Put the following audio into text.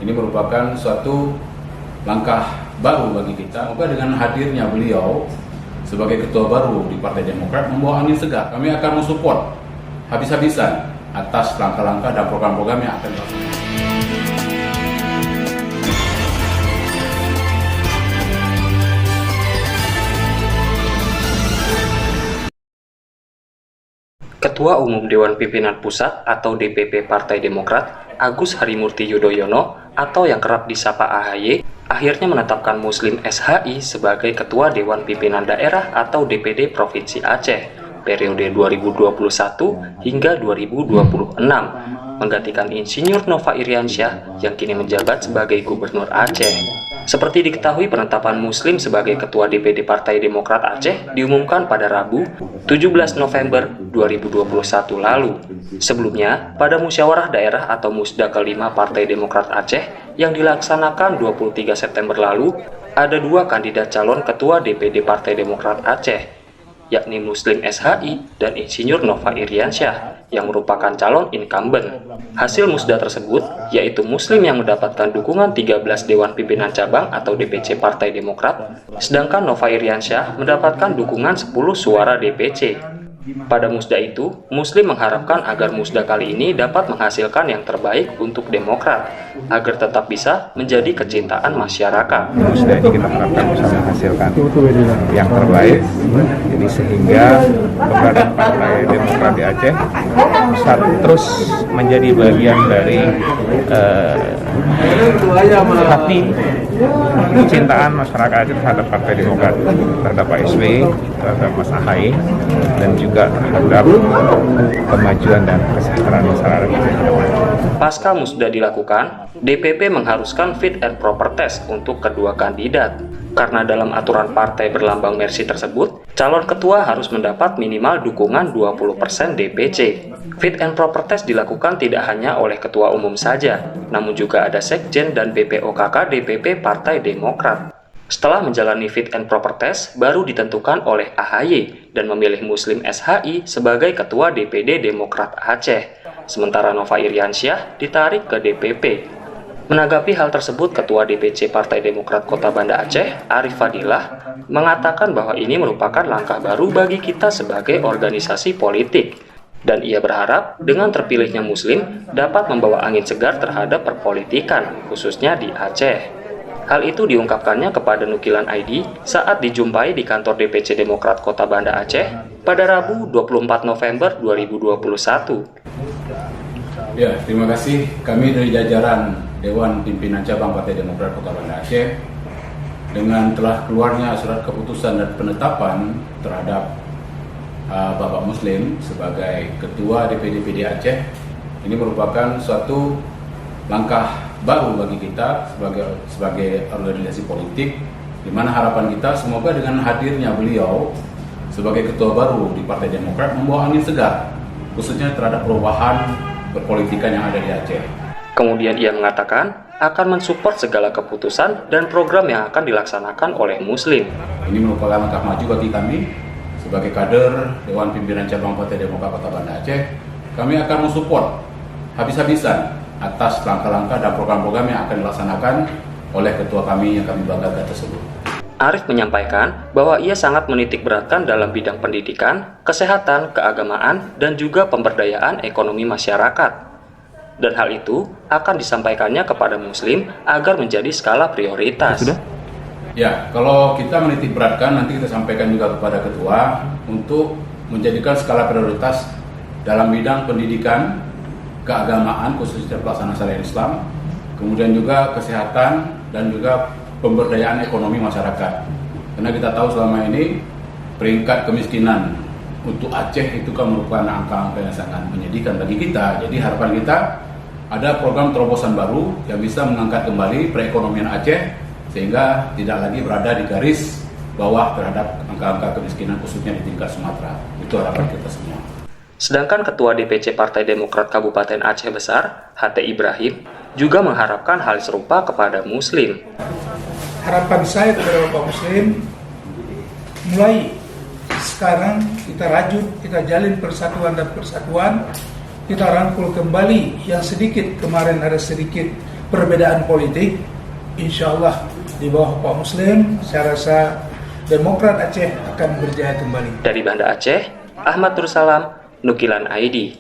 Ini merupakan suatu langkah baru bagi kita. Semoga dengan hadirnya beliau sebagai ketua baru di Partai Demokrat membawa angin segar. Kami akan mensupport habis-habisan atas langkah-langkah dan program-program yang akan dilakukan. Ketua Umum Dewan Pimpinan Pusat atau DPP Partai Demokrat, Agus Harimurti Yudhoyono atau yang kerap disapa AHY, akhirnya menetapkan Muslim SHI sebagai Ketua Dewan Pimpinan Daerah atau DPD Provinsi Aceh periode 2021 hingga 2026, menggantikan Insinyur Nova Iriansyah yang kini menjabat sebagai Gubernur Aceh. Seperti diketahui, penetapan Muslim sebagai Ketua DPD Partai Demokrat Aceh diumumkan pada Rabu 17 November 2021 lalu. Sebelumnya, pada musyawarah daerah atau Musda kelima Partai Demokrat Aceh yang dilaksanakan 23 September lalu, ada dua kandidat calon Ketua DPD Partai Demokrat Aceh, yakni Muslim SHI dan Insinyur Nova Iriansyah yang merupakan calon incumbent. Hasil musda tersebut yaitu Muslim yang mendapatkan dukungan 13 Dewan Pimpinan Cabang atau DPC Partai Demokrat, sedangkan Nova Iriansyah mendapatkan dukungan 10 suara DPC. Pada musda itu, Muslim mengharapkan agar musda kali ini dapat menghasilkan yang terbaik untuk Demokrat, agar tetap bisa menjadi kecintaan masyarakat. Musda ini kita harapkan bisa menghasilkan yang terbaik, jadi sehingga keberadaan Partai Demokrat di Aceh bisa terus menjadi bagian dari hati kecintaan masyarakat Aceh terhadap Partai Demokrat, terhadap Pak SBY, terhadap Mas AHY, dan juga terhadap kemajuan dan kesejahteraan masyarakat ke depan. Pasca musda dilakukan, DPP mengharuskan fit and proper test untuk kedua kandidat. Karena dalam aturan partai berlambang Mercy tersebut, calon ketua harus mendapat minimal dukungan 20% DPC. Fit and proper test dilakukan tidak hanya oleh ketua umum saja, namun juga ada sekjen dan BPOKK DPP Partai Demokrat. Setelah menjalani fit and proper test, baru ditentukan oleh AHY dan memilih Muslim SHI sebagai Ketua DPD Demokrat Aceh. Sementara Nova Iriansyah ditarik ke DPP. Menanggapi hal tersebut, Ketua DPC Partai Demokrat Kota Banda Aceh, Arif Fadilah, mengatakan bahwa ini merupakan langkah baru bagi kita sebagai organisasi politik. Dan ia berharap dengan terpilihnya Muslim dapat membawa angin segar terhadap perpolitikan, khususnya di Aceh. Hal itu diungkapkannya kepada Nukilan ID saat dijumpai di kantor DPC Demokrat Kota Banda Aceh pada Rabu 24 November 2021. Ya, terima kasih. Kami dari jajaran Dewan Pimpinan Cabang Partai Demokrat Kota Banda Aceh, dengan telah keluarnya surat keputusan dan penetapan terhadap Bapak Muslim sebagai Ketua DPD Aceh, ini merupakan suatu langkah baru bagi kita sebagai organisasi politik, di mana harapan kita semoga dengan hadirnya beliau sebagai ketua baru di Partai Demokrat membawa angin segar, khususnya terhadap perubahan berpolitikan yang ada di Aceh. Kemudian ia mengatakan akan mensupport segala keputusan dan program yang akan dilaksanakan oleh Muslim. Ini merupakan langkah maju bagi kami sebagai kader Dewan Pimpinan Cabang Partai Demokrat Kota Banda Aceh. Kami akan mensupport habis-habisan atas langkah-langkah dan program-program yang akan dilaksanakan oleh ketua kami yang kami banggakan tersebut. Arif menyampaikan bahwa ia sangat menitik beratkan dalam bidang pendidikan, kesehatan, keagamaan, dan juga pemberdayaan ekonomi masyarakat. Dan hal itu akan disampaikannya kepada Muslim agar menjadi skala prioritas. Sudah? Ya, kalau kita menitik beratkan, nanti kita sampaikan juga kepada ketua untuk menjadikan skala prioritas dalam bidang pendidikan, keagamaan khususnya pelaksanaan syariat Islam, kemudian juga kesehatan dan juga pemberdayaan ekonomi masyarakat. Karena kita tahu selama ini peringkat kemiskinan untuk Aceh itu kan merupakan angka-angka yang sangat menyedihkan bagi kita. Jadi harapan kita ada program terobosan baru yang bisa mengangkat kembali perekonomian Aceh sehingga tidak lagi berada di garis bawah terhadap angka-angka kemiskinan khususnya di tingkat Sumatera. Itu harapan kita semua. Sedangkan Ketua DPC Partai Demokrat Kabupaten Aceh Besar, HT Ibrahim, juga mengharapkan hal serupa kepada Muslim. Harapan saya kepada Bapak Muslim, mulai sekarang kita rajut, kita jalin persatuan dan persatuan, kita rangkul kembali yang sedikit kemarin ada sedikit perbedaan politik, insya Allah di bawah Pak Muslim, saya rasa Demokrat Aceh akan berjaya kembali. Dari Banda Aceh, Ahmad Tursalam, Nukilan ID.